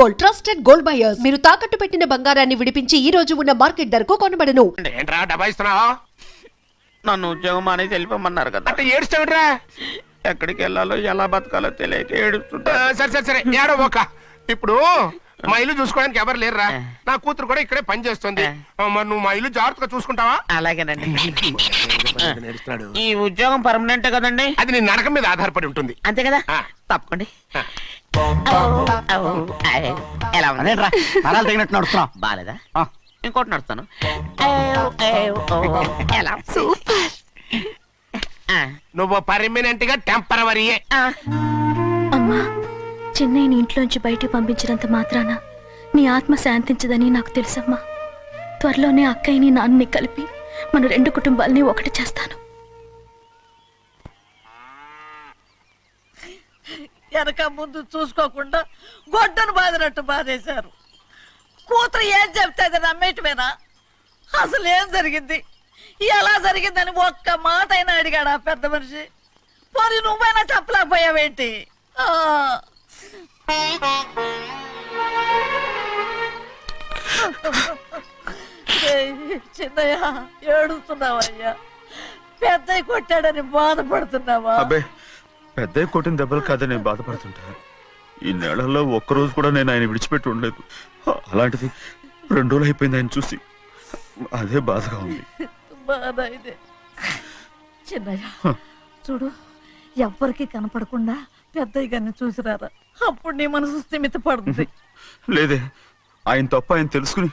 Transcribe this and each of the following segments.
Gold, trusted gold buyers. మీరు తాకట్టు పెట్టిన బంగారాన్ని విడిపించి ఈ రోజు ఉన్న మార్కెట్ ధరకు కొనబడను. ఏంట్రా డబాయిస్తున్నావా? నన్ను ఉద్యోగం అనేది వెళ్ళిపోమన్నారు కదా. అంటే ఏడుస్తావిడ్రా? ఎక్కడికి వెళ్ళాలో ఎలా బతకాలో తెలియక ఏడుస్తుంటా. సరే సరే సరే ఏడో ఒక. ఇప్పుడు మా ఇల్లు చూసుకోవడానికి ఎవరు లేరురా. నా కూతురు కూడా ఇక్కడే పని చేస్తుంది. మరి నువ్వు మా ఇల్లు జాగ్రత్తగా చూసుకుంటావా? అలాగేనండి. ఈ ఉద్యోగం పర్మనెంట్ కదండి? అది నీ నరకం మీద ఆధారపడి ఉంటుంది. అంతే కదా. తప్పకండి. ఎలా ఉంది? నరాలు తగినట్టు నడుస్తున్నా. బాలేదా? ఇంకోటి నడుస్తాను. ఎలా? నువ్వు పర్మనెంట్ గా టెంపరవరీయే. అమ్మా, చెన్నైని ఇంట్లోంచి బయటికి పంపించినంత మాత్రాన నీ ఆత్మ శాంతించదని నాకు తెలుసమ్మా. త్వరలోనే అక్కయ్యని నాన్నని కలిపి మన 2 కుటుంబాలని ఒకటి చేస్తాను. వెనక ముందు చూసుకోకుండా గొడ్డను బాదినట్టు బాధేశారు. కూతురు ఏం చెప్తే అది నమ్మేటమేనా? అసలు ఏం జరిగింది, ఎలా జరిగిందని ఒక్క మాట అయినా అడిగాడు ఆ పెద్ద మనిషి. పోనీ నువ్వైనా చెప్పలేకపోయావేంటి? చిన్నయ్య, ఏడుస్తున్నావయ్యా? పెద్దయ్య కొట్టాడని బాధపడుతున్నావా? అబ్బే, పెద్ద కొట్టిన దెబ్బలు కాదని నేను బాధపడుతుంటా. ఈ నెలల్లో ఒక్కరోజు కూడా నేను ఆయన విడిచిపెట్టి ఉండలేదు. అలాంటిది 2 రోజులు అయిపోయింది ఆయన చూసి. అదే బాధగా ఉంది. బాధ ఇదే. చిన్నయ్య చూడు, ఎవ్వరికి కనపడకుండా పెద్దయ్య గారిని చూసిరారా, అప్పుడు నీ మనసు స్థిమిత పడుతుంది. లేదే, ఆయన తప్ప ఆయన తెలుసుకుని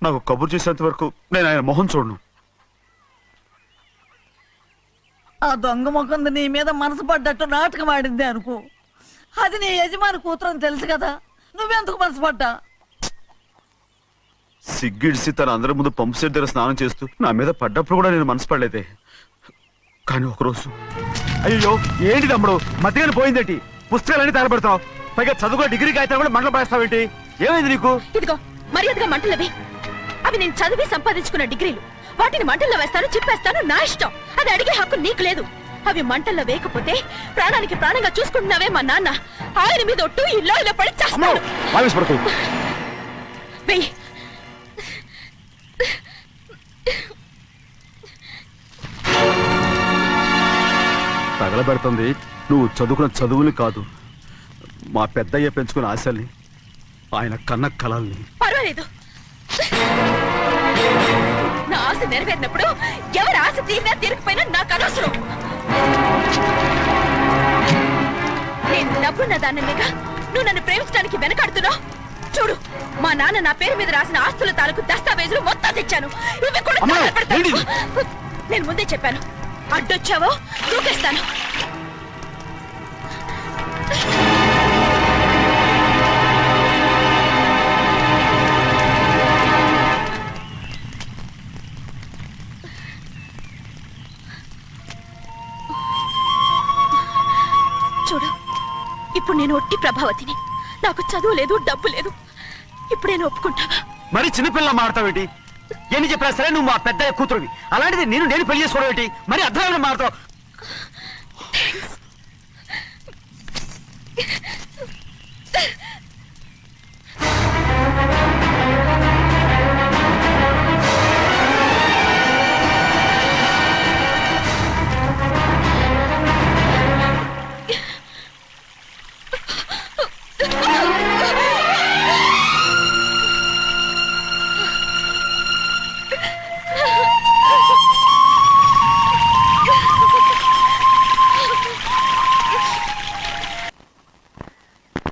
నాకు కబురు చేసేంత వరకు నేను ఆయన మొహం చూడను. ఆ దొంగ ముఖంది నీ మీద మనసు పడ్డట్టు నాటకం ఆడింది అనుకో. అది నీ యజమాని కూతురని తెలుసు కదా, నువ్వెందుకు మనసు పడ్డా? సిగ్గిడిసి తన అందరి ముందు పంపు సెట్ దగ్గర స్నానం చేస్తూ నా మీద పడ్డప్పుడు కూడా నేను మనసు పడలేదే. కానీ ఒకరోజు, అయ్యో ఏంటి తమ్ముడు మధ్యగానే పోయిందేంటి? పుస్తకాలన్నీ తగలబెడతావు, పైగా చదువుకో డిగ్రీ కాగితాలు కూడా మంటలు పడేస్తావేంటి? ఏమైంది నీకు? ఇదిగో మర్యాదగా మంటలవి. అవి నేను చదివి సంపాదించుకున్న డిగ్రీలు. వాటిని మంటల్లో వేస్తాను, చిప్పేస్తాను, నా ఇష్టం. అది అడిగే హక్కు నీకు లేదు. అవి మంటల్లో వేయకపోతే ప్రాణానికి ప్రాణంగా చూసుకుంటున్నావే మా నాన్న. ఆయన మీద ఒట్టు ఇలా ఇలా పడి చేస్తాను. వెయ్యి. తగలబెడుతుంది నువ్వు చదువుకున్న చదువుని కాదు, మా పెద్దయ్య పెంచుకున్న ఆశల్ని, ఆయన కన్న కలల్ని. పర్వాలేదు, నా ఆశ నెరవేరినప్పుడు ఎవరి ఆశ తీరినా తీరకపోయినా నాకు అనవసరం. నేను డబ్బున్న దానిగా నువ్వు నన్ను ప్రేమించడానికి వెనకాడుతున్నావు. చూడు, మా నాన్న నా పేరు మీద రాసిన ఆస్తుల తాలూకు దస్తావేజులు మొత్తం తెచ్చాను. ఇవి కూడా తగలబెడతాను. నేను ముందే చెప్పాను, అడ్డొచ్చావో దూకేస్తాను. చూడు, ఇప్పుడు నేను ఒట్టి ప్రభావతిని. నాకు చదువు లేదు, డబ్బు లేదు. ఇప్పుడు నేను ఒప్పుకుంటావా? మరి చిన్నపిల్ల మాడతావేంటి? ఎన్ని చెప్పినా సరే నువ్వు మా పెద్ద కూతురువి. అలాంటిది నేను పెళ్లి చేసుకోవడం ఏంటి? మరి అర్థమైన మాడతావు.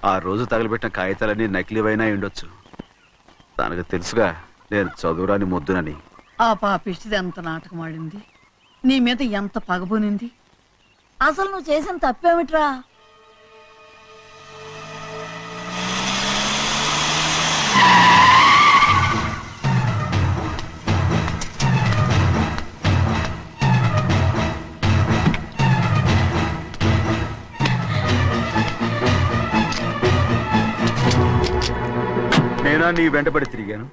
ఆ రోజు తగలబెట్టిన కాగితాలన్నీ నకిలీవైనా ఉండొచ్చు. తనకు తెలుసుగా నేను చదువురాని మొద్దునని. ఆ పాపిష్టిది ఎంత నాటకం ఆడింది, నీ మీద ఎంత పగబోనింది. అసలు నువ్వు చేసిన తప్పేమిట్రా? నేనా నీ వెంటబడి తిరిగాను?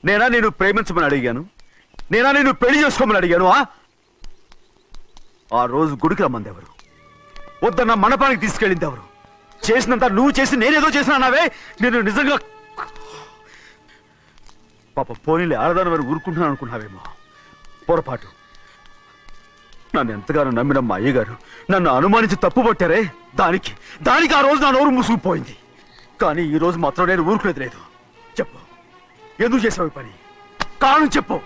నేనా నేను ప్రేమించమని అడిగాను? నేనా నేను పెళ్లి చేసుకోమని అడిగాను? ఆ రోజు గుడికి రమ్మంది ఎవరు? వద్దన్న మండపానికి తీసుకెళ్ళింది ఎవరు? చేసినంత నువ్వు చేసి నేనేదో చేసినావే. నేను నిజంగా పాప పోనీలే ఆడదాని వారు ఊరుకుంటున్నాను అనుకున్నావేమో. పొరపాటు. నన్ను ఎంతగానో నమ్మిన మా అయ్యగారు నన్ను అనుమానించి తప్పు పట్టారే, దానికి ఆ రోజు నా నోరు మూసుకుపోయింది. కానీ ఈ రోజు మాత్రం నేను ఊరుకునేది లేదు. చెప్పు, ఎందుకు చేసావు ఈ పని? కారణం చెప్పు.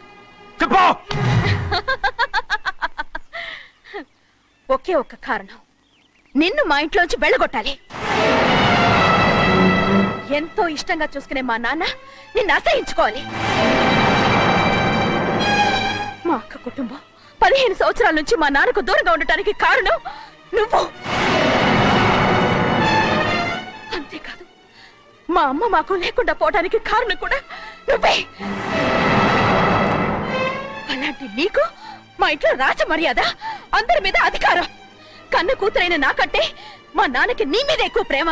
ఒకే ఒక్క కారణం, నిన్ను మా ఇంట్లోంచి వెళ్ళగొట్టాలి. ఎంతో ఇష్టంగా చూసుకునే మా నాన్న నిన్ను అసహించుకోవాలి. మా అక్క కుటుంబం 15 సంవత్సరాల నుంచి మా నాన్నకు దూరంగా ఉండటానికి కారణం నువ్వు. అంతేకాదు, మా అమ్మ మాకు లేకుండా పోవడానికి కారణం కూడా నువ్వే. అలాంటి నీకు మా ఇంట్లో రాజ మర్యాద, అందరి మీద అధికారం. కన్న కూతురైన నాకంటే మా నాన్నకి నీ మీద ఎక్కువ ప్రేమ.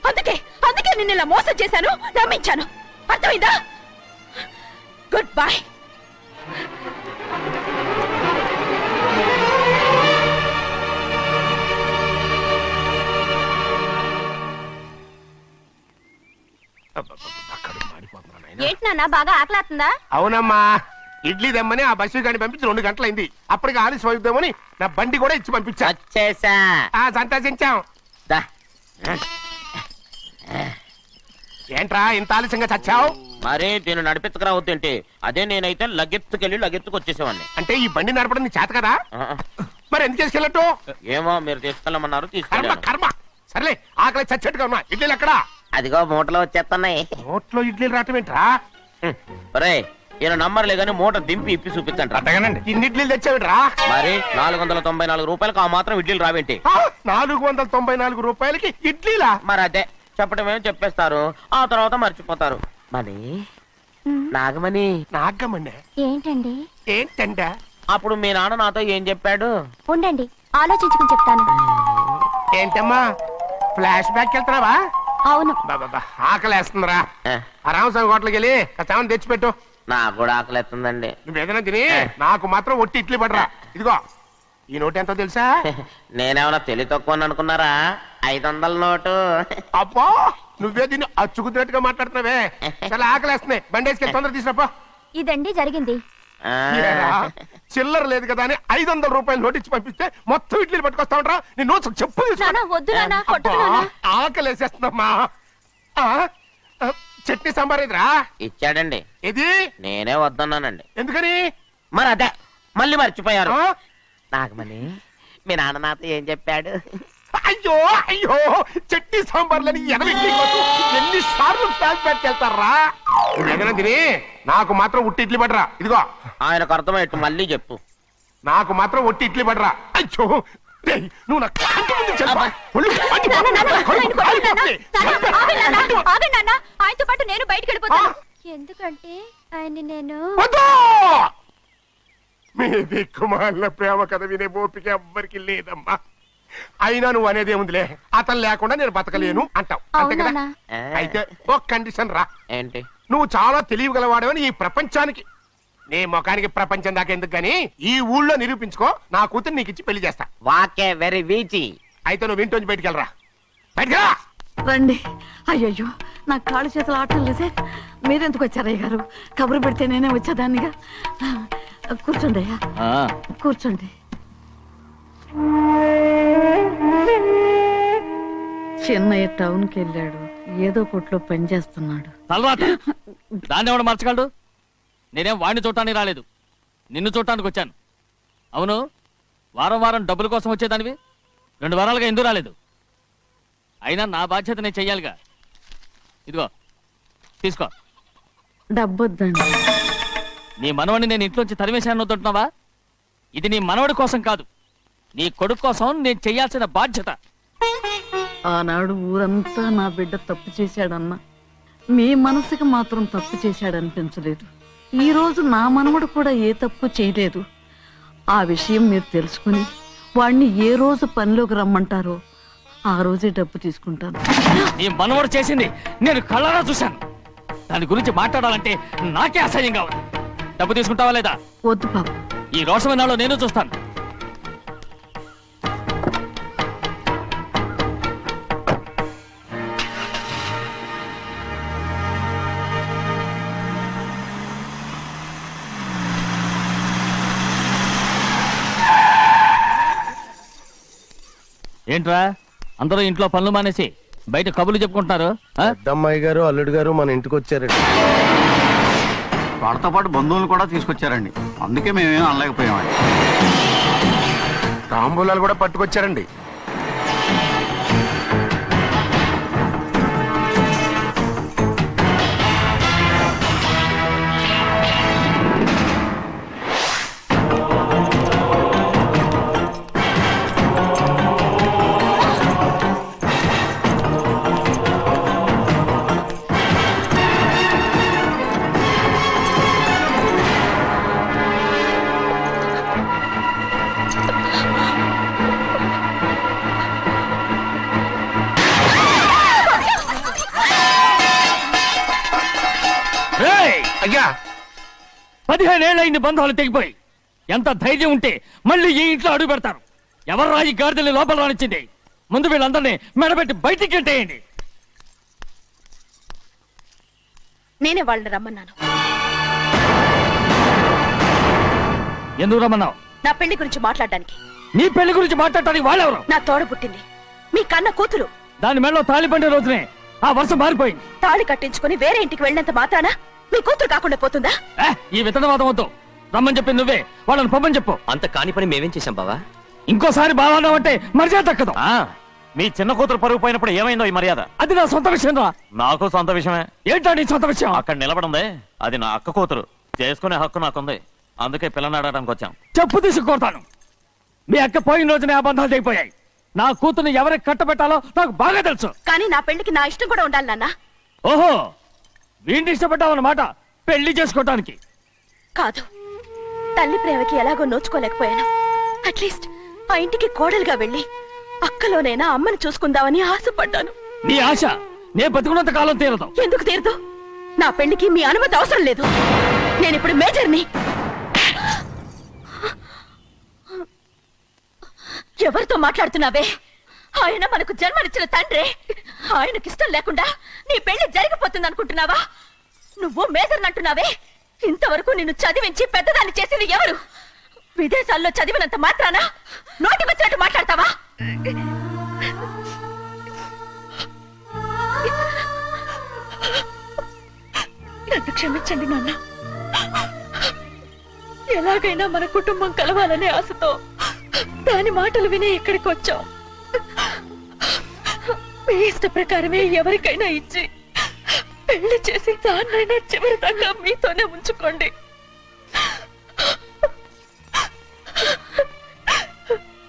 అందుకే నిన్ను ఇలా మోసం చేశాను, నమ్మించాను. అర్థమైందా? Good bye. ఏంటి నాన్న, బాగా ఆకలేస్తుందా? అవునమ్మా, ఇడ్లీ దమ్మని ఆ బస్సు గాని పంపించి 2 గంటలైంది. అప్పటికి ఆలస్యం అవుతామని నా బండి కూడా ఇచ్చి పంపించా. వచ్చేసా. సంతోషించాం. దా. ఏంట్రా ఇంత ఆలస్యంగా చచ్చావు? మరి దీన్ని నడిపించకరావద్దేంటి? అదే నేనైతే లగెత్తుకు వచ్చేసేవాడిని. అంటే ఈ బండి నడపడం నీ చేత కదా? మరి ఎందుకు చేసుకెళ్ళట్టు? ఏమో మీరు తీసుకెళ్ళమన్నారు, కర్మ తీసుకెళ్ళాను. కర్మ. సర్లే, ఆకలి చచ్చేట్టుగా ఉన్నా. ఇడ్లీలు ఎక్కడా? అదిగో మూటలో వచ్చేస్తున్నాయి. నోట్లో ఇడ్లీలు రావటం ఏంట్రా? ఒరే, ఈయన నంబర్లే గానీ మూట దింపి ఇప్పి చూపించండి. అట్టగానండి. ఇన్ని ఇడ్లీలు తెచ్చావిడ్రా? మరి 494 రూపాయలకు ఆ మాత్రం ఇడ్లీలు రావేంటి? 494 రూపాయలకి ఇడ్లీలా? మరి అదే చెప్పడమేమో చెప్పేస్తారు, ఆ తర్వాత మర్చిపోతారు. మరి నాగమణి, నాగమ్మండి. ఏంటండి? ఏంటండ? అప్పుడు మీ నాన్న నాతో ఏం చెప్పాడు? ఉండండి, ఆలోచించుకుని చెప్తాను. ఏంటమ్మా, ఫ్లాష్ బ్యాక్ వెళ్తున్నావా? అవును. బాబా ఆకలేస్తుందిరా. ఆ, ఆ రామస్వామి హోటల్కి వెళ్ళి కచ్చామని తెచ్చిపెట్టు. నాకు కూడా ఆకలిస్తుందండి. నువ్వేదైనా తిని నాకు మాత్రం ఒట్టి ఇడ్లీ పడరా. ఇదిగో ఈ నోటు ఎంతో తెలుసా? నేనేమన్నా తెలివి తక్కువ అనుకున్నారా? 500 నోటు. అబ్బో, నువ్వే దీన్ని అచ్చుకుతున్నట్టుగా మాట్లాడుతున్నావే. చాలా ఆకలేస్తున్నాయి. బండేసుకెళ్ళి తొందర తీసినప్ప. ఇదండి జరిగింది. ఆ, చిల్లర లేదు కదా అని 500 రూపాయలు నోటు ఇచ్చి పంపిస్తే మొత్తం ఇడ్లీలు పట్టుకొస్తా ఉంటారా? నీ నోట్స్ చెప్పు తీసుకో. నాన్న, వద్దు నాన్న, కొట్టకు అబ్బా, నాన్న. ఆకలేసేస్తుందమ్మా. చట్నీ సాంబార్ ఇదిరా? ఇచ్చాడండి. ఇది నేనే వద్దన్నానండి. ఎందుకని? మరి అదే మళ్ళీ మర్చిపోయారు. ఆ? నాగమణి, మీ నాన్న నాతో ఏం చెప్పాడు? అయ్యో అయ్యో, చట్నీ సాంబార్లని ఎన్ని సార్లు ప్యాక్ పెట్టుకెళ్తారా? ఏదైనా తిని నాకు మాత్రం ఉట్టి ఇడ్లీ పడరా. ఇదిగో ఆయనకు అర్థమయ్యట్టు మళ్ళీ చెప్పు. నాకు మాత్రం ఒట్టి ఇడ్లీ పడరా. అయ్యో రేయ్, నువ్వు నా కంటి ముందు చెప్పా. ఒళ్ళు మండిపోతుంది. కడుపు కాలిపోతుంది. ఆగండి నాన్న, ఆయనతో పాటు నేను బయటికి వెళ్ళిపోతాను. ఎందుకంటే ఆయన నేను వద్దు! మీ దిక్కుమాలిన ప్రేమ కథ వినే ఓపిక ఎవ్వరికి లేదమ్మా. అయినా నువ్వు అనేదేముందిలే, అతను లేకుండా నేను బతకలేను అంటావు, అంతే కదా? అవునా? ఆ, అయితే ఒక కండిషన్ రా. ఏంటి? నువ్వు చాలా తెలియగలవాడవని ఈ ప్రపంచానికి, నీ ముఖానికి ప్రపంచం దాకా ఎందుకు గాని ఈ ఊళ్ళో నిరూపించుకో. నా కూతురు నీకు ఇచ్చి పెళ్లి చేస్తా. వాకే వెరీ వీచి. అయితే నువ్వు ఇంటి బయటికి వెళ్ళరా. బయటికి రండి. అయ్యయ్యో, నాకు కాళ్ళు చేతులు ఆటం లేదే. మీరెందుకు వచ్చారు అయ్య గారు? కబురు పెడితే నేనే వచ్చేదాన్నిగా. కూర్చోండి అయ్యా, కూర్చోండి. చిన్నయ్య టౌన్కి వెళ్ళాడు, ఏదో కొట్లో పని చేస్తున్నాడు. తలరాత దాన్ని ఎవడు మార్చగలడు? నేనేం వాడిని చూడటానికి రాలేదు, నిన్ను చూడటానికి వచ్చాను. అవును, వారం వారం డబ్బుల కోసం వచ్చేదానివి 2 వారాలుగా ఎందుకు రాలేదు? అయినా నా బాధ్యత నేను చెయ్యాలిగా. ఇదిగో తీసుకో. డబ్బొద్దండి. నీ మనవడిని నేను ఇంట్లోంచి తరిమేశాను వద్దంటున్నావా? ఇది నీ మనవడి కోసం కాదు, నీ కొడుకు కోసం నేను చెయ్యాల్సిన బాధ్యత. ఆనాడు ఊరంతా నా బిడ్డ తప్పు చేశాడన్నా, మీ మనసుకి మాత్రం తప్పు చేశాడనిపించలేదు. ఈ రోజు నా మనవడు కూడా ఏ తప్పు చేయలేదు. ఆ విషయం మీరు తెలుసుకుని వాడిని ఏ రోజు పనిలోకి రమ్మంటారో ఆ రోజే డబ్బు తీసుకుంటాను. నీ మనవడు చేసింది నేను కళ్ళారా చూశాను. దాని గురించి మాట్లాడాలంటే నాకే అసహ్యంగా ఉంది. డబ్బు తీసుకుంటావా లేదా? వద్దు బాబు. ఈ రోషమనాలో నేను చూస్తాను. ఏంట్రా అందరూ ఇంట్లో పనులు మానేసి బయట కబుర్లు చెప్పుకుంటున్నారు ఆ? పెద్దమ్మాయి గారు అల్లుడు గారు మన ఇంటికి వచ్చారండి. వాళ్ళతో పాటు బంధువులు కూడా తీసుకొచ్చారండి, అందుకే మేమేం అనలేకపోయామండి. తాంబూలాలు కూడా పట్టుకొచ్చారండి. రేయ్! అయ్యా 15 ఏళ్ళైంది బంధాలు తెగిపోయి. ఎంత ధైర్యం ఉంటే మళ్ళీ ఈ ఇంట్లో అడుగు పెడతారు? ఎవరు రాయి గాడిదల్ని లోపల రానిచ్చింది? ముందు వీళ్ళందరినీ మెడబెట్టి బయటికి గెట్టేయండి. నేనే వాళ్ళని రమ్మన్నాను. ఎందుకు రమ్మన్నావు? నా పెళ్లి గురించి మాట్లాడడానికి. నీ పెళ్లి గురించి మాట్లాడటానికి వాళ్ళెవరు? నా తోడ పుట్టింది మీ కన్న కూతురు. దాని మెడలో తాళి పండే రోజునే ఆ వర్ష మారిపోయింది. తాళి కట్టించుకుని వేరే ఇంటికి వెళ్ళినంత మాత్రాన మీ కూతురు కాకుండా పోతుందా? ఈ విత్తనవాదం వద్దు. రమ్మని చెప్పి నువ్వే వాళ్ళని పంపని చెప్పు. అంత కాని పని మేమేం చేశాం బావా? ఇంకోసారి బాగా అంటే మర్యాద దక్కదు. మీ చిన్న కూతురు పరుగు పోయినప్పుడు ఏమైందో ఈ మర్యాద? అది నా సొంత విషయం రా. నాకు సొంత విషయమే. ఏంటా నీ సొంత విషయం? అక్కడ నిలబడిందే అది నా అక్క కూతురు, చేసుకునే హక్కు నాకుంది. అందుకే పిల్లని అడగడానికి వచ్చాం. చెప్పు తీసుకొడతాను. మీ అక్క పోయిన రోజునే ఆ బంధాలు తెగిపోయాయి. నా కూతుర్ని ఎవరికి కట్టబెట్టాలో నాకు బాగా తెలుసు. కానీ నా పెళ్లికి నా ఇష్టం కూడా ఉండాలి నాన్న. ఓహో, వీడిని ఇష్టపడ్డావన్నమాట పెళ్లి చేసుకోవటానికి. కాదు, తల్లి ప్రేమకి ఎలాగో నోచుకోలేకపోయాను. అట్లీస్ట్ ఆ ఇంటికి కోడలుగా వెళ్ళి అక్కలోనైనా అమ్మని చూసుకుందామని ఆశపడ్డాను. నీ ఆశ నే బతుకున్నంత కాలం తీరదు. ఎందుకు తీరదు? నా పెళ్లికి మీ అనుమతి అవసరం లేదు. నేనిప్పుడు మేజర్ని. ఎవరితో మాట్లాడుతున్నావే? ఆయన మనకు జన్మనిచ్చిన తండ్రే. ఆయనకిష్టం లేకుండా నీ పెళ్లి జరిగిపోతుంది అనుకుంటున్నావా? నువ్వు మేజర్ అంటున్నావే. ఇంతవరకు నిన్ను చదివించి పెద్దదాన్ని చేసింది ఎవరు? విదేశాల్లో చదివినంత మాత్రాన నోటికొచ్చినట్టు మాట్లాడతావా? నన్ను క్షమించండి నాన్న. ఎలాగైనా మన కుటుంబం కలవాలనే ఆశతో దాని మాటలు వినే ఇక్కడికి వచ్చాం. మీ ఇష్ట ప్రకారమే ఎవరికైనా ఇచ్చి పెళ్లి చేసి దాన్నైనా చివరి దాకా మీతోనే ఉంచుకోండి.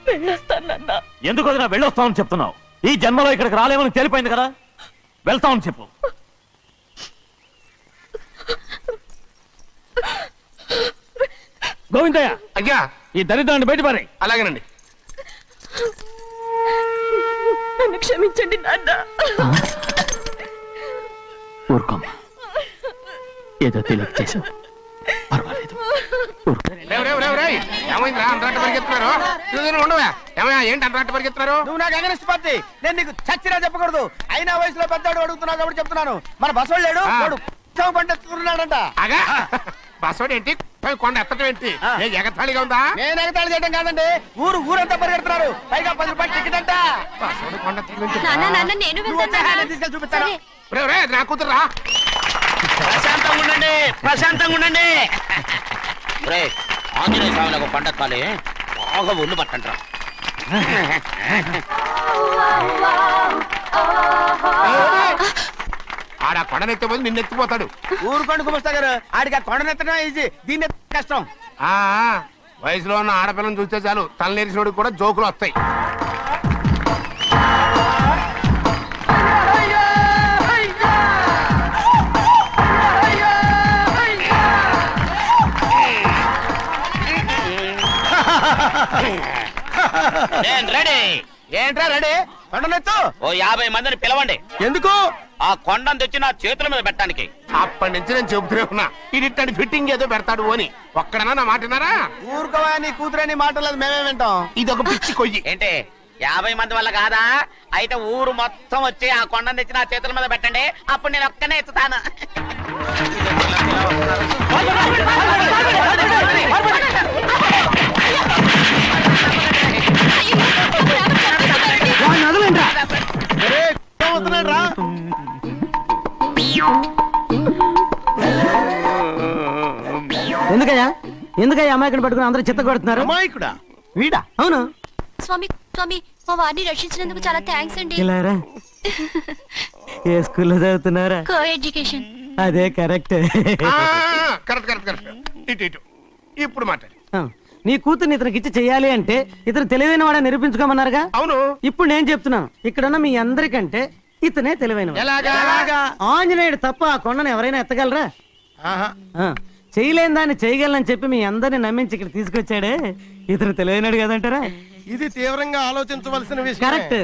వెళ్ళొస్తానన్నా. ఎందుకు వదినా వెళ్ళొస్తామని చెప్తున్నావు? ఈ జన్మలో ఇక్కడికి రాలేమని తేలిపోయింది కదా, వెళ్తామని చెప్పు. గోవిందయ్య, అయ్యా ఈ దరిద్రాన్ని బయట పారే. అలాగేనండి. నన్ను క్షమించండి నాన్న. ఊరుకోమ్మా, ఏదో తెలియక చేసావు, పర్వాలేదు. ఏమైందిరా అంతరాట పరిగెత్తున్నారు? ఉండవా? ఏమయ్యా ఏంటి అంతరాట పరిగెత్తున్నారు? నువ్వు నాకు అగనిస్ట్ పార్టీ. నేను నీకు చచ్చినా చెప్పకూడదు. అయినా వయసులో పెద్దవాడు అడుగుతున్నావు కాబట్టి చెప్తున్నాను. మన బసవాడు లేడు, వాడు పండిస్తున్నాడంట. అగా బస్సోడు ఏంటి? కొండ ఎత్తడం ఏంటి? ఎగతాళిగా ఉందా? నేను ఎగతాళి చేయడం కాదండి, ఊరంతా పరిగెడుతున్నారు. పైగా 10 రూపాయలు టికెట్ అంట. బస్సోడు కొండ నేను నువ్వు వచ్చే ఆయన తీసుకెళ్ళి చూపిస్తాను. నా కూతురు ప్రశాంతంగా ఉండండి, ప్రశాంతంగా ఉండండి. ఆంజనేయ స్వామికి ఒక పంట కాలే బాగా ఒళ్ళు పట్టంటారా. ఆడ కొండనెత్తే పోతే నిన్నెత్తిపోతాడు. ఊరుకోండి కుమస్తా గారు, ఆడికి ఆ కొండనెత్తడం ఈజీ, దీన్ని కష్టం. వయసులో ఉన్న ఆడపిల్లని చూస్తే చాలు తలనేరిసినోడికి కూడా జోకులు వస్తాయి. రెడీ. ఏంట్రా రెడీ? కొండనెత్తు. ఓ 50 మందిని పిలవండి. ఎందుకు? ఆ కొండను తెచ్చి నా చేతుల మీద పెట్టడానికి. అప్పటి నుంచి నేను చెబుతూనే ఉన్నా, ఇడిట్టని ఫిట్టింగ్ ఏదో పెడతాడు అని. ఒక్కడనా నా మాట విన్నారా? ఊరుకోవా, నీ కూతురని మాటలేదు, మేమే వింటాం. ఇది ఒక పిచ్చి కొయ్యి. ఏంటి 50 మంది వల్ల కాదా? అయితే ఊరు మొత్తం వచ్చి ఆ కొండను తెచ్చి నా చేతుల మీద పెట్టండి, అప్పుడు నేను ఒక్కనే ఎత్తుతాను. ఎందుకయ్యా అమాయకుని పట్టుకుని అందరూ చిత్త కొడుతున్నారు? అమాయకుడా? వీడా? అవును. స్వామి స్వామి మా వారిని రక్షించినందుకు చాలా థ్యాంక్స్ అండి. ఇలారా ఏ స్కూల్లో చదువుతున్నారా? Coeducation. అదే కరెక్ట్. Correct correct correct. ఇటు ఇటు ఇప్పుడు మాట్లాడు. నీ కూతుర్ని ఇతనికి ఇచ్చి చెయ్యాలి అంటే ఇతను తెలివైన వాడని నిరూపించుకోమన్నారుగా. అవును. ఇప్పుడు నేను చెప్తున్నాను, ఇక్కడున్న మీ అందరికంటే ఇతనే తెలివైన. ఎలాగా? ఆంజనేయుడు తప్ప ఆ కొండను ఎవరైనా ఎత్తగలరా? చేయలేని దాన్ని చేయగలనని చెప్పి మీ అందరిని నమ్మించి ఇక్కడ తీసుకొచ్చాడే, ఇతను తెలివైనడు కదంటారా? ఇది తీవ్రంగా ఆలోచించవలసిన విషయం. కరెక్ట్.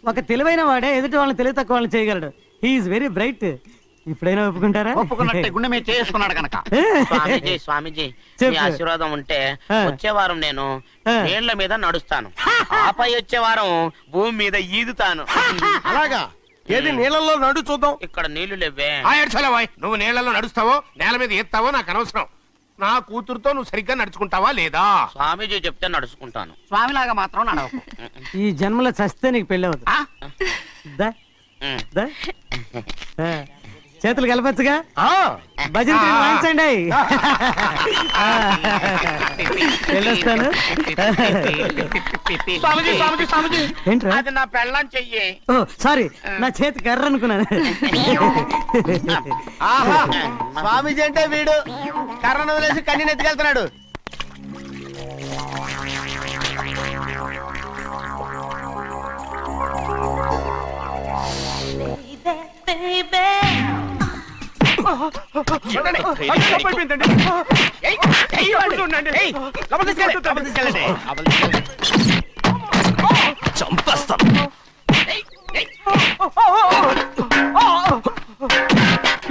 ఒక తెలివైన వాడే ఎదుటి వాళ్ళని తెలివి తక్కువ వాళ్ళని చేయగలడు. He is very bright. ఇప్పుడైనా ఒప్పుకుంటారా? ఒప్పుకున్నట్టే, గుండె మీద చేసుకున్నాడు కనుక. స్వామీజీ స్వామీజీ మీ ఆశీర్వాదం ఉంటే వచ్చే వారం నేను నీళ్ల మీద నడుస్తాను, ఆపై వచ్చే వారం భూమి మీద ఈదుతాను. అలాగా? ఏది నీళ్ళల్లో నడు చూద్దాం. ఇక్కడ నీళ్లు లేవే. నువ్వు నీళ్ళలో నడుస్తావో నేల మీద ఎత్తావో నాకు అనవసరం. నా కూతురుతో నువ్వు సరిగ్గా నడుచుకుంటావా లేదా? స్వామీజీ చెప్తే నడుచుకుంటాను, స్వామిలాగా మాత్రం నడవకు. ఈ జన్మలో చస్తే నీకు పెళ్ళి అవుతుంది. చేతులు కలపచ్చుగా, భజన వాయించండి. వెళ్ళొస్తాను. ఏంట్రా? అది నా పెళ్ళం చెయ్యి. ఓ సారీ, నా చేతి కర్ర అనుకున్నాను. స్వామీజీ అంటే వీడు కర్రను వదిలేసి కన్నీని ఎత్తుకెళ్తున్నాడు.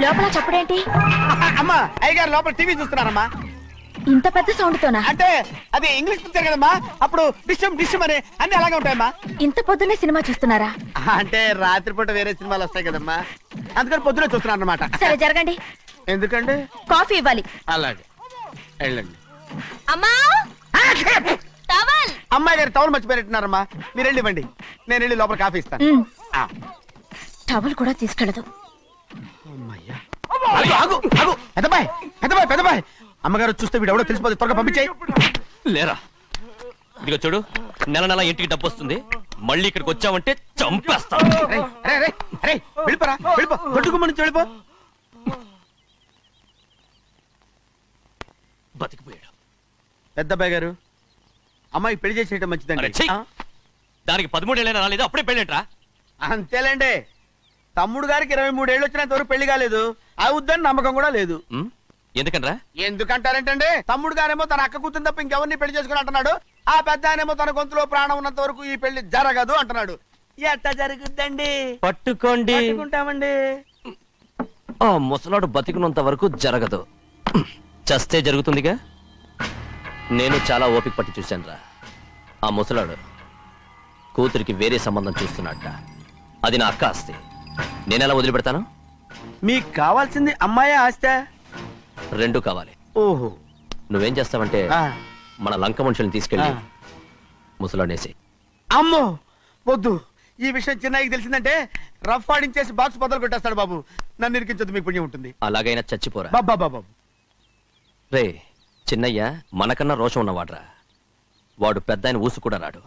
లోపల చప్పుడేంటి? అమ్మా అయ్యగారు లోపల టీవీ చూస్తున్నారమ్మా. ఇంత పెద్ద సౌండ్ తోనా? అంటే అది ఇంగ్లీష్ పిక్చర్ కదమ్మా, అప్పుడు డిషం డిషం అని అన్ని అలాగే ఉంటాయమ్మా. ఇంత పొద్దున్నే సినిమా చూస్తున్నారా? అంటే రాత్రిపూట వేరే సినిమాలు వస్తాయి కదమ్మా, అందుకని పొద్దునే చూస్తున్నాను అనమాట. సరే జరగండి. ఎందుకంటే కాఫీ ఇవ్వాలి. అలాగే వెళ్ళండి. అమ్మా టవల్. అమ్మాయి గారు టవల్ మర్చిపోయినట్టున్నారమ్మా, మీరు వెళ్ళి ఇవ్వండి, నేను వెళ్ళి లోపల కాఫీ ఇస్తాను. టవల్ కూడా తీసుకెళ్ళదు. పెద్దబాయ్ పెద్దబాయ్ పెద్దబాయ్, అమ్మగారు చూస్తే వీడు ఎవడో తెలిసిపోతే త్వరగా పంపించేయి. లేరా, ఇదిగో చూడు, నెల నెల ఇంటికి డబ్బు వస్తుంది, మళ్ళీ ఇక్కడికి వచ్చావంటే చంపేస్తా. వెళ్ళిపోరా, వెళ్ళిపో, దొడ్డుకుమ్మ నుంచి వెళ్ళిపో. బతికిపోయాడు. పెద్దబాయ్ గారు, అమ్మాయి పెళ్లి చేసేయటం మంచిదండి. దానికి 13 ఏళ్ళైనా రాలేదు, అప్పుడే పెళ్ళేంట్రా? అంతేలేండి, తమ్ముడు గారికి 23 ఏళ్ళు వచ్చినంత వరకు పెళ్లి కాలేదు, అవుద్దని నమ్మకం కూడా లేదు. ఎందుకనరా? ఎందుకంటారేంటండి, తమ్ముడు గారేమో తన అక్క కూతురు తప్ప ఇంకెవరిని పెళ్లి చేసుకుని అంటున్నాడు, ఆ పెద్ద ఆయనేమో తన గొంతులో ప్రాణం ఉన్నంత వరకు ఈ పెళ్లి జరగదు అంటున్నాడు. ఎట్ట జరుగుద్దండి? పట్టుకోండి. పట్టుకుంటామండి. ఆ ముసలాడు బతికినంత వరకు జరగదు, చస్తే జరుగుతుందిగా. నేను చాలా ఓపిక పట్టి చూశానురా. ఆ ముసలాడు కూతురికి వేరే సంబంధం చూస్తున్నట్ట. అది నా అక్క ఆస్తి, నేనెలా వదిలిపెడతాను? మీకు కావాల్సింది అమ్మాయి ఆస్తి? రెండు కావాలి. ఓహో. నువ్వేం చేస్తావంటే మన లంక మనుషుల్ని తీసుకెళ్ళి ముసలాడేసి. అమ్మో వద్దు, ఈ విషయం చిన్నయ్యకి తెలిసిందంటే రఫ్ ఆడించేసి బాక్స్ బదులు కొట్టేస్తాడు బాబు. నన్ను ఇరికించొద్దు, మీకు పుణ్యం ఉంటుంది. అలాగైనా చచ్చిపోరా. బాబా బాబు రే, చిన్నయ్య మనకన్నా రోషం ఉన్నవాడ్రా. వాడు పెద్ద ఆయన ఊసు కూడా రాడు.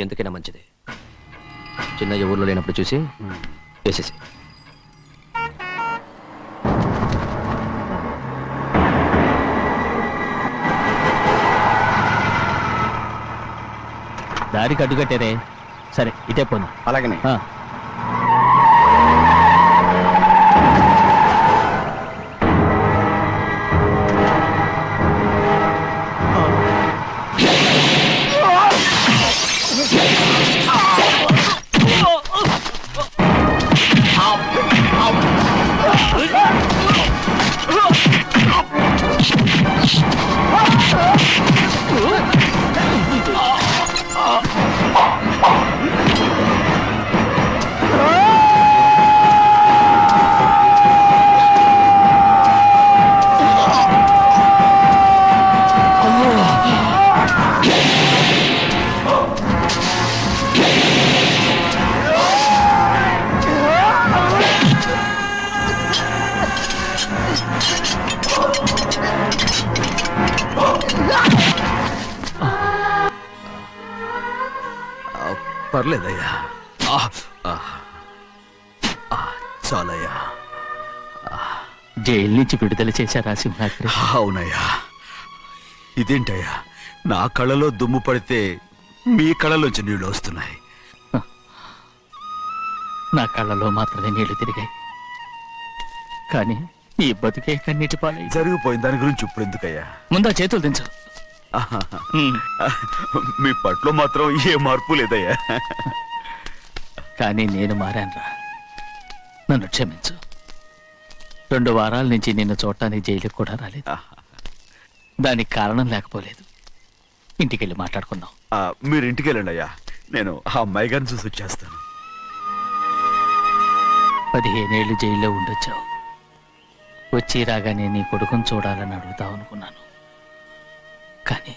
ఎందుకైనా మంచిది, చిన్నయ్య ఊర్లో లేనప్పుడు చూసి వేసేసి. దారికి అడ్డుకట్టారే. సరే ఇటే పోను. అలాగనే. పర్లేదయ్యా. ఆ, ఆ, ఆ, చాలయ్యా. జైలు నుంచి విడుదల చేశారా సింహాద్రి? అవునయ్యా. ఇదేంటయ్యా, నా కళ్ళలో దుమ్ము పడితే మీ కళ్ళలోంచి నీళ్లు వస్తున్నాయి. నా కళ్ళలో మాత్రమే నీళ్లు తిరిగాయి, కానీ ఈ బతుకే కన్నీటి పాలై. జరిగిపోయిన దాని గురించి ఇప్పుడు ఎందుకయ్యా? ముందా చేతులు దించు. మీ పట్లో మాత్రం ఏ మార్పు లేదయ్యా. కానీ నేను మారానురా, నన్ను క్షమించు. 2 వారాల నుంచి నిన్ను చూడటానికి జైలుకి కూడా రాలేదు. దానికి కారణం లేకపోలేదు. ఇంటికెళ్ళి మాట్లాడుకుందాం. మీరు ఇంటికి వెళ్ళండి అయ్యా, నేను ఆ అమ్మాయి గారిని చూసి వచ్చేస్తాను. 15 ఏళ్ళు జైల్లో ఉండొచ్చావు. వచ్చి రాగానే నీ కొడుకుని చూడాలని అడుగుతావు అనుకున్నాను, కానీ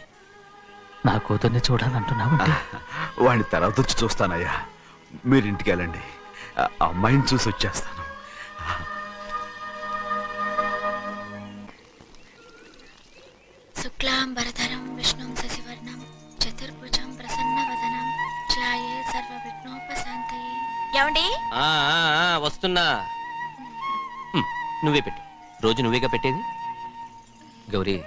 నా కూతుర్ని చూడాలంటున్నావంటే. వాడిని తర్వాత వచ్చి చూస్తానయ్యా, మీరు ఇంటికి వెళ్ళండి. ఆ అమ్మాయిని చూసి వచ్చేస్తాను. శుక్లాంబరధరం విష్ణుం శశివర్ణం చతుర్భుజం ప్రసన్నవదనం ధ్యాయే సర్వవిఘ్నోపశాంతయే. ఏమండి? వస్తున్నా. నువ్వే పెట్టు, రోజు నువ్వేగా పెట్టేది. గౌరీ,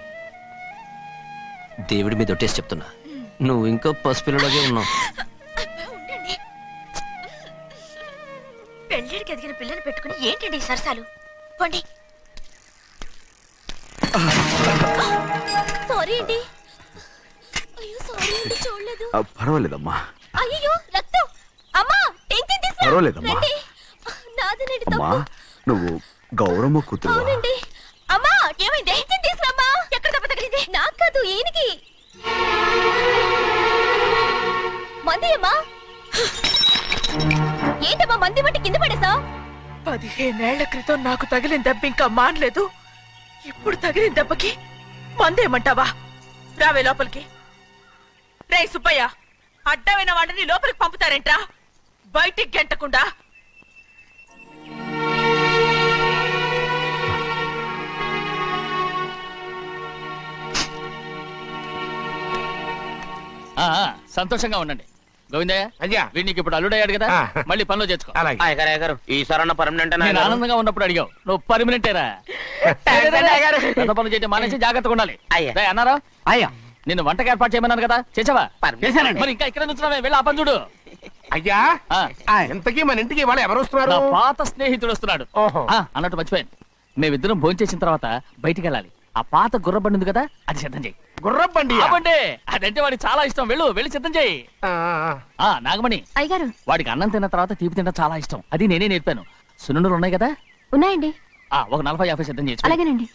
దేవుడి మీద ఒట్టేసి చెప్తున్నా, నువ్వు ఇంకా పసిపిల్లలాగే ఉన్నావు. ఉండండి. పెళ్ళిడికి ఎదిగిన పిల్లని పెట్టుకుని ఏంటండి ఈ సరసాలు? పోండి. సారీ అండి. అయ్యో సారీ అండి, చూడలేదు. పర్వాలేదమ్మా. అయ్యో రక్తం. అమ్మా టెన్షన్ తీసుకురా. పర్వాలేదమ్మా. నాదనండి అమ్మా, తప్పు. నువ్వు గౌరమ్మ కూతురు. అవునండి. అమ్మా ఏమైంది? టెన్షన్ తీసుకురామ్మా. ఎక్కడ దెబ్బ తగిలింది? నాకు కాదు, ఈయనకి. మంది అమ్మా. ఏంటమ్మా మంది బట్టి కింద పడేసా? 15 ఏళ్ల క్రితం నాకు తగిలిన దెబ్బ ఇంకా మానలేదు. ఇప్పుడు తగిలిన దెబ్బకి మందేమంటావా? రావే లోపలికి. రే సుబ్బయ్య, అడ్డమైన వాడిని లోపలికి పంపుతారేంట్రా? బయటికి గెంటకుండా. సంతోషంగా ఉండండి. గోవిందయ్య, అయ్యా, వీడికి ఇప్పుడు అల్లుడయ్యాడు కదా, ఆ. మళ్ళీ పనిలో చేర్చుకో. అలాగే. అయ్యగారు అయ్యగారు, ఈసారన్న పర్మనెంట్ నేను ఆనందంగా ఉన్నప్పుడు అడిగావు, నువ్వు పర్మనెంటేరా. పెద్ద పనులు చేయడం మానేసి జాగ్రత్తగా ఉండాలి. అయ్యా. రేయ్, అన్నారా? అయ్యా నిన్ను వంటకి ఏర్పాటు చేయమన్నాను కదా, చేసావా? చేశానండి. మరి ఇంకా ఇక్కడ నుంచున్నావే, వెళ్ళి ఆ పని చూడు. అయ్యా, ఆ, ఇంతకీ మన ఇంటికి ఇవాళ ఎవరు వస్తున్నారు? నా పాత స్నేహితుడు వస్తున్నాడు. ఓహో. అన్నట్టు మర్చిపోయాను, మేమిద్దరం భోంచేసిన తర్వాత బయటికి వెళ్ళాలి. ఆ పాత గుర్రబండి ఉంది కదా, అది సిద్ధం చేయి. గుర్రబండి. బండి అదంటే వాడికి చాలా ఇష్టం. వెళ్ళి సిద్ధం చేయి. నాగమణి, అయ్యగారు వాడికి అన్నం తిన్న తర్వాత తీపి తినడం చాలా ఇష్టం. అది నేనే నేర్పాను. సున్నుండలు ఉన్నాయి కదా, ఉన్నాయండి. ఒక 40-50 సిద్ధం చేసి. అలాగేనండి.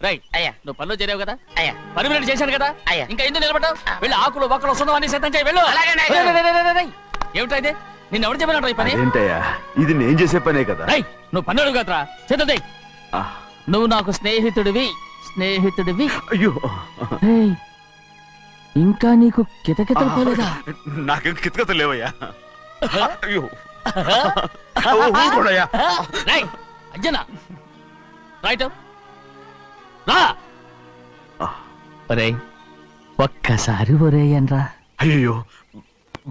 రైట్ అయ్యా. నువ్వు పనిలో చేరావు కదా, అయ్యా. పర్మినెంట్ చేశాను కదా, అయ్యా. ఇంకా ఎందుకు నిలబడ్డావు? వెళ్ళి ఆకులు బొక్కలు సున్నవన్నీ సిద్ధం చేయి. వెళ్ళు. ఏమిటా ఇది? నిన్ను ఎవరు చెప్పినట్టు ఈ పని? ఏంటయ్యా, ఇది నేను చేసే పనే కదా. రై, నువ్వు పన్నుడు కదరా, సిద్ధం చేయి. ఆ, నువ్వు నాకు స్నేహితుడివి. అయ్యో, ఏయ్, ఇంకా నీకు కితకితలు పోలేదా? నాకేం కితకత లేవయ్యా. అయ్యో, ఊరుకోడయ్యా. రేయ్, అంజనా, రైట్ రా. ఒరేయ్, ఒక్కసారి ఒరేయ్ అనరా. అయ్యో,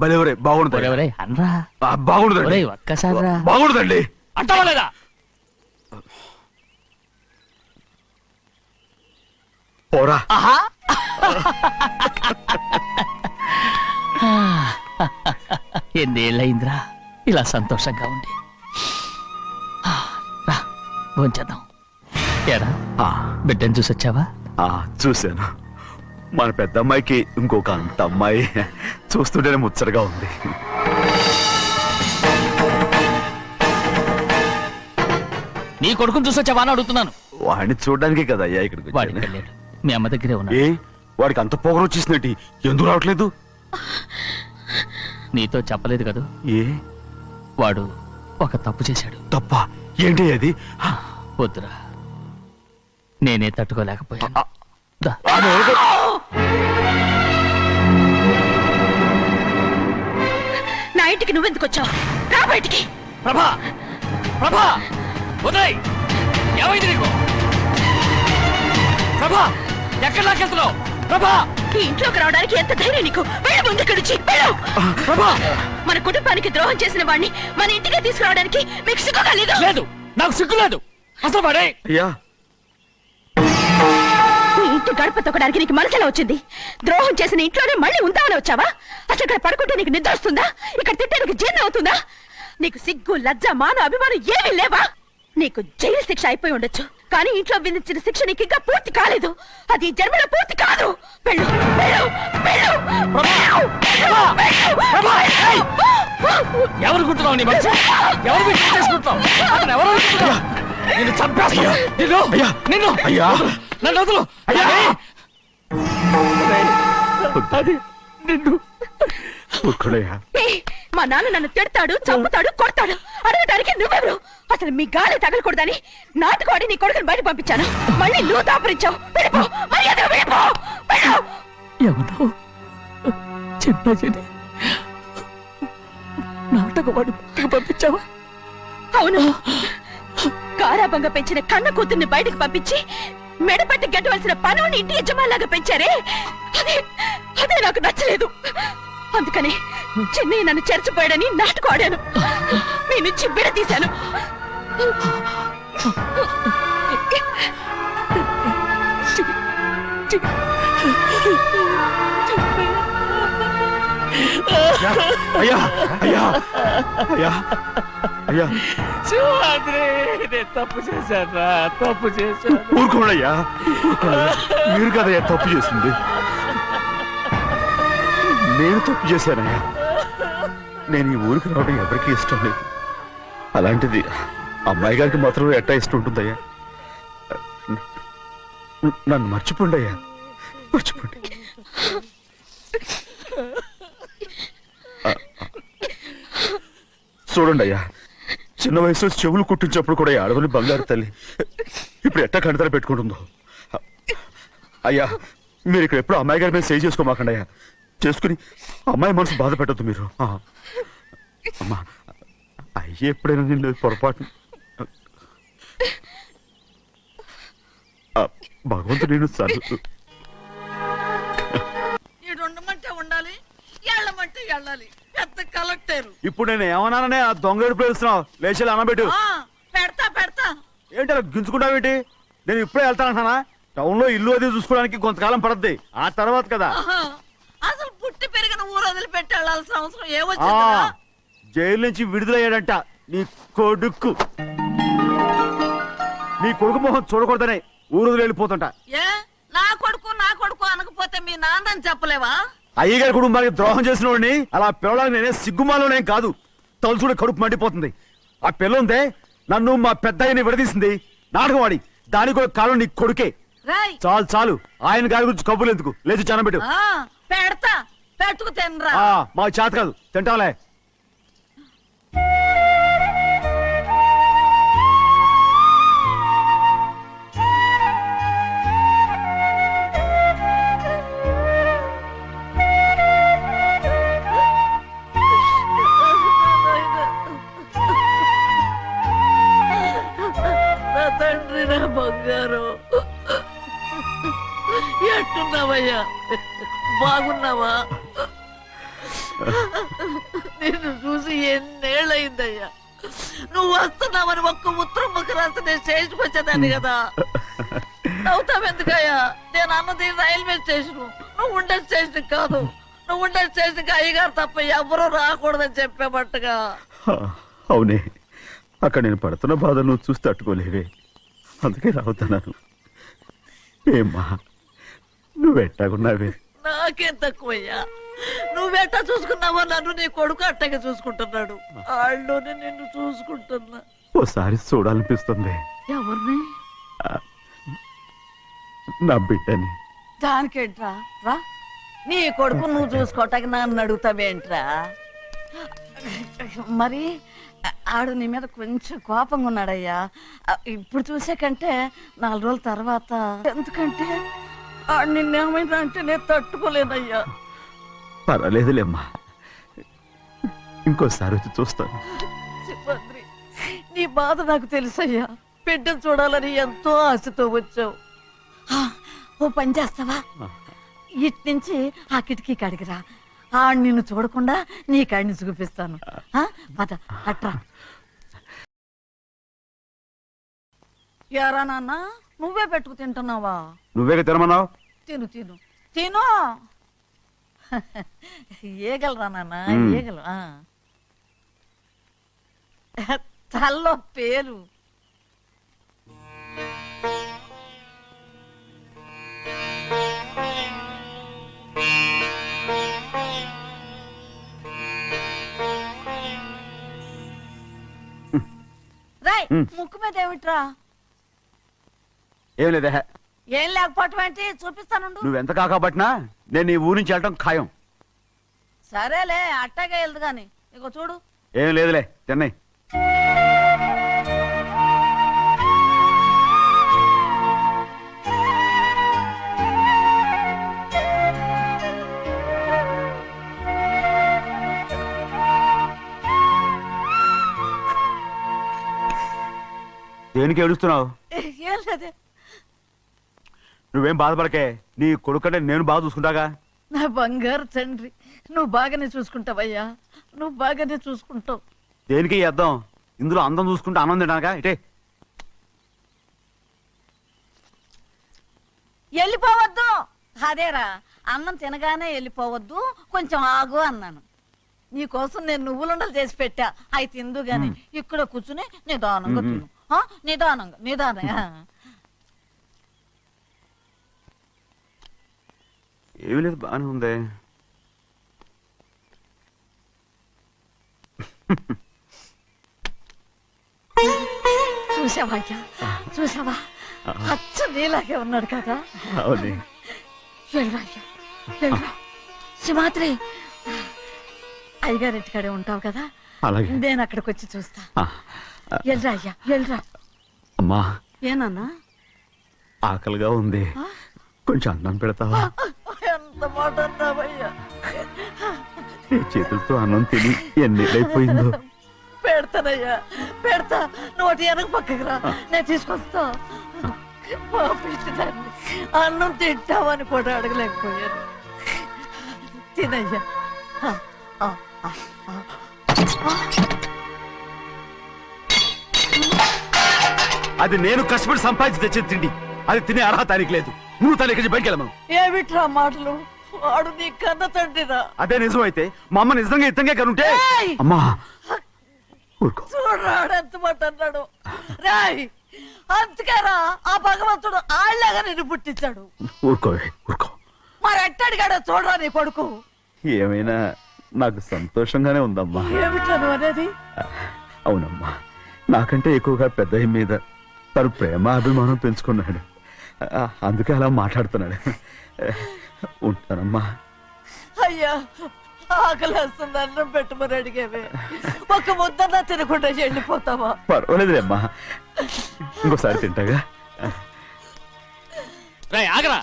భలేవరే, బాగుంటుంది. ఒరేయ్ అనరా. బాగుండదండి. ఒరేయ్, ఒక్కసారి రా. బాగుండదండి. అంటావా లేదా? పోరా. ఎన్నేళ్ళయిందిరా ఇలా సంతోషంగా ఉండి. రా, భోంచేద్దాం. ఏరా, బిడ్డను చూసొచ్చావా? చూశాను. మన పెద్ద అమ్మాయికి ఇంకొక అంత అమ్మాయి. చూస్తుంటేనే ముచ్చటగా ఉంది. నీ కొడుకుని చూసొచ్చావా అని అడుగుతున్నాను. వాడిని చూడడానికే కదా అయ్యా ఇక్కడికి వాడికి వచ్చాను. వెళ్ళాడు, మీ అమ్మ దగ్గరే ఏ, ఉన్నాడు. వాడికి అంత పొగరు వచ్చేసినట్టు ఎందుకు రావట్లేదు? నీతో చెప్పలేదు కదా, ఏ వాడు ఒక తప్పు చేశాడు. తప్ప ఏంటి అది? వద్దురా, నేనే తట్టుకోలేకపోయాను. దా. నా ఇంటికి నువ్వెందుకు వచ్చావు? రా బయటికి. ప్రభా, ప్రభా, ఉదయ్, ఏమైంది నీకు? ప్రభా, ఎక్కడ లాకెళ్తున్నావు? ప్రభా, ఈ ఇంట్లోకి రావడానికి ఎంత ధైర్యం నీకు? వెళ్ళు ముందు ఇక్కడి నుంచి, వెళ్ళు. మన కుటుంబానికి ద్రోహం చేసిన వాడిని మన ఇంటికి తీసుకురావడానికి మీకు సిగ్గుగా లేదు? లేదు, నాకు సిగ్గు లేదు అసలు వాడే. అయ్యా ఈ ఇంటి గడప తొక్కడానికి నీకు మనసులో వచ్చింది. ద్రోహం చేసిన ఇంట్లోనే మళ్ళీ ఉందామని వచ్చావా? అసలు ఇక్కడ పడుకుంటే నీకు నిద్ర వస్తుందా? ఇక్కడ తింటే నీకు జీర్ణం అవుతుందా? నీకు సిగ్గు, లజ్జ, మాన, అభిమానం ఏమీ లేవా? నీకు జైలు శిక్ష అయిపోయి ఉండొచ్చు, కానీ ఇంట్లో విధించిన శిక్ష నీకు ఇంకా పూర్తి కాలేదు. అది జన్మలో పూర్తి కాదు. వెళ్ళు, వెళ్ళు, వెళ్ళు, వెళ్ళు, వెళ్ళు. ఎవరు గుర్తున్నావు నీ మంచి? ఎవరు బిడ్డ చేసుకుంటున్నావు? అతను ఎవరు అనుకుంటున్నావు? నిన్ను చంపేస్తా. నిన్ను నన్ను వదులు. అది నిన్ను మా నాన్న నన్ను తిడతాడు, చంపుతాడు, కొడతాడు. అడగడానికి నువ్వెవరు? అసలు మీ గాలి తగలకూడదని నాటుకోడి నీ కొడుకుని బయట పంపించాను. మళ్ళీ నువ్వు దాపరించావు. వెళ్ళిపో, మర్యాదగా వెళ్ళిపో, వెళ్ళు. ఎవరు చిన్నజని నాటకవాడు పంపించావా? అవును, గారాబంగా పెంచిన కన్న కూతుర్ని బయటకు పంపించి మెడపట్టి గెట్టవలసిన పనుని ఇంటి యజమానిలాగా పెంచారే, అదే నాకు నచ్చలేదు. అందుకని చిన్నయ్య నన్ను చెరచిపోయాడని నాటకం ఆడాను. మీ నుంచి విడదీశాను. అయ్యా అయ్యా అయ్యా అయ్యా తప్పు చేశాను, తప్పు చేశాను. ఊరుకోడయ్యా, మీరు కదయ్యా తప్పు చేసింది. నేను తప్పు చేశానయ్యా. నేను ఈ ఊరికి రావడం ఎవరికి ఇష్టం లేదు. అలాంటిది అమ్మాయి గారికి మాత్రం ఎట్టా ఇష్టం ఉంటుందయ్యా. నన్ను మర్చిపోండి అయ్యా, మర్చిపోండి. చూడండి అయ్యా, చిన్న వయసులో చెవులు కుట్టించినప్పుడు కూడా అడవుని బంగారు తల్లి ఇప్పుడు ఎట్టా కంటతర పెట్టుకుంటుందో. అయ్యా మీరు ఇక్కడ ఎప్పుడు అమ్మాయి గారి మీద సేవ్ చేసుకోమాకండి అయ్యా. చేసుకుని అమ్మాయి మనసు బాధ పెట్టద్దు మీరు. అమ్మా అయ్యే ఎప్పుడైనా నేను పొరపాటు భగవంతుడు నేను సర్దు. ఉండమంటే ఉండాలి, వెళ్ళమంటే వెళ్ళాలి. పెద్ద కలెక్టర్. ఇప్పుడు నేను ఏమన్నాననే ఆ దొంగ పిలుస్తున్నావు? లేచి అనబెట్టు. పెడతా పెడతా. ఏంటి అలా గించుకుంటావేంటి? నేను ఇప్పుడే వెళ్తానంటున్నా. టౌన్ లో ఇల్లు అది చూసుకోవడానికి కొంతకాలం పడద్ది, ఆ తర్వాత కదా. అసలు పుట్టి పెరిగిన ఊరు వదిలిపెట్టి వెళ్ళాల్సిన అవసరం ఏమొచ్చిందా? జైలు నుంచి విడుదలయ్యాడంట నీ కొడుకు. నీ కొడుకు మొహం చూడకూడదనే ఊరు వదిలి వెళ్ళిపోతుంటా. ఏ నా కొడుకు అనకపోతే మీ నాన్నని చెప్పలేవా? అయ్యగారి కుటుంబానికి ద్రోహం చేసిన వాడిని అలా పిల్లడానికి నేనే సిగ్గుమాలోనే కాదు, తలుచుకుంటే కడుపు మండిపోతుంది. ఆ పిల్లందే నన్ను మా పెద్దయ్యని విడదీసింది నాటకం ఆడి. దానికి కూడా కాలం నీ కొడుకే. చాలు చాలు, ఆయన గారి గురించి కబుర్లు ఎందుకు? లేచి చానం పెట్టు. పెడతా, పెట్టుకు తినరా. మా చేత కాదు, తింటాంలే. తండ్రి నా బంగారు, ఎట్టున్నావయ్యా? బాగున్నావా? నిన్ను చూసి ఎన్నేళ్ళయిందయ్యా. నువ్వు వస్తున్నావని ఒక్క ఉత్తరం ముఖ రాస్తే నేను స్టేషన్కి వచ్చేదాన్ని కదా. నవ్వుతావెందుకయ్యా? నేను అన్నది రైల్వే స్టేషన్, నువ్వు ఉండే స్టేషన్ కాదు. నువ్వు ఉండే స్టేషన్కి అయ్యగారు తప్ప ఎవరూ రాకూడదని చెప్పేమట్టుగా. అవునే, అక్కడ నేను పడుతున్న బాధ నువ్వు చూసి తట్టుకోలేవే, అందుకే రావుతున్నాను. ఏమ్మా నువ్వెట్టాకున్నావే? నాకేం తక్కువయ్యా. నువ్వెట్టా చూసుకున్నావో నన్ను నీ కొడుకు అట్టగా చూసుకుంటున్నాడు. వాళ్ళలోనే నిన్ను చూసుకుంటున్నా. ఓసారి చూడాలనిపిస్తుంది. ఎవరిని? నా బిడ్డని. దానికేంట్రా, రా. నీ కొడుకు నువ్వు చూసుకోవటానికి నన్ను అడుగుతావేంట్రా? మరి ఆడు నీ మీద కొంచెం కోపంగా ఉన్నాడయ్యా. ఇప్పుడు చూసే కంటే 4 రోజుల తర్వాత. ఎందుకంటే ఆడు నిన్నేమైందా అంటే నేను తట్టుకోలేనయ్యా. పర్వాలేదులేమ్మా, ఇంకోసారి వచ్చి చూస్తాను. సిబ్బంది, నీ బాధ నాకు తెలుసయ్యా. బిడ్డను చూడాలని ఎంతో ఆశతో వచ్చావు. ఓ పని చేస్తావా? ఇటు నుంచి ఆ కిటికీ కాడికిరా నిన్ను చూడకుండా నీ కాడిని చూపిస్తాను పద అట్రా. యారా నాన్న నువ్వే పెట్టుకు తింటున్నావా? నువ్వే తినమన్నావు. తిను తిను తిను. ఏగలరా నాన్న ఏగలు. తల్లో పేరు. రాయ్ ముక్కు మీద ఏమిట్రా? ఏం లేదే. ఏం లేకపోవటం ఏంటి చూపిస్తాను. నువ్వెంత కాకపట్టినా నేను ఈ ఊరి నుంచి వెళ్ళటం ఖాయం. సరేలే అట్టాగే వెళ్దు గాని ఇగో చూడు. ఏం లేదులే చెన్నై. దేనికి ఏడుస్తున్నావు? ఏం లేదే. నువ్వేం బాధపడకే, నీ కొడుకంటే నేను బాగా చూసుకుంటాగా. నా బంగారు తండ్రి నువ్వు బాగానే చూసుకుంటావయ్యా, నువ్వు బాగానే చూసుకుంటావు. దేనికి అర్థం? ఇందులో అందం చూసుకుంటే ఆనందం తినగా ఇటే. వెళ్ళిపోవద్దు. అదేరా అన్నం తినగానే వెళ్ళిపోవద్దు, కొంచెం ఆగు అన్నాను. నీకోసం నేను నువ్వులుండలు చేసి పెట్టా, అవి తిందు గాని ఇక్కడ కూర్చుని నిదానంగా తిను. నిదానంగా నిదానంగా. ఏమీ లేదు, బాగానే ఉంది. చూసావా చూసావా, అచ్చ నీలాగే ఉన్నాడు కదా. అవునే. సింహాద్రి అయ్యగారింటి కాడే ఉంటావు కదా, అలాగే నేను అక్కడికి వచ్చి చూస్తా. వెళ్ళరా అయ్యా వెళ్ళరా. అమ్మా ఏనన్నా ఆకలిగా ఉంది, కొంచెం అన్నం పెడతావా? ఎంత మాట అన్నావయ్యా. నీ చేతులతో అన్నం తిని ఎన్నేళ్ళైపోయిందో. పెడతానయ్యా పెడతా, నోటి వెనక పక్కకి రా, నేను తీసుకొస్తా. పాపించదాన్ని అన్నం తింటావని కూడా అడగలేకపోయాను. తినయ్యా. అది నేను కష్టపడి సంపాదించి తెచ్చేది తిండి, అది తినే అర్హత ఆయనకి లేదు. నువ్వు తన ఇక్కడి బయటికి వెళ్ళమను. ఏమిట్రా మాటలు, వాడు నీ కన్న తండ్రిరా. అదే నిజం అయితే మా అమ్మ నిజంగా ఇతంగా కనుంటే. అమ్మా చూడరాడు ఎంత మాట అన్నాడు. రాయ్ అందుకేరా ఆ భగవంతుడు ఆళ్ళగా నిన్ను పుట్టించాడు. ఊరుకోవే ఊరుకో. మరి ఎట్టడిగాడో చూడరా నీ కొడుకు. ఏమైనా నాకు సంతోషంగానే ఉందమ్మా. ఏమిట్రా నువ్వు అనేది? అవునమ్మా, నాకంటే ఎక్కువగా పెద్ద మీద తను ప్రేమ అభిమానం పెంచుకున్నాడు, అందుకే అలా మాట్లాడుతున్నాడు. ఉంటానమ్మా. అయ్యా ఆకలేస్తుంది, అన్నం పెట్టమని అడిగేవే, ఒక ముద్దన్నా తినకుండా వెళ్ళిపోతావా? పర్వాలేదులేమ్మా, ఇంకోసారి తింటాగా. ఆగరా.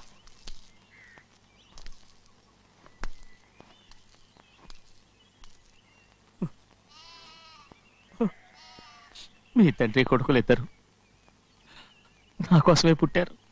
మీ తండ్రి కొడుకులు ఇద్దరు నా కోసమే పుట్టారు.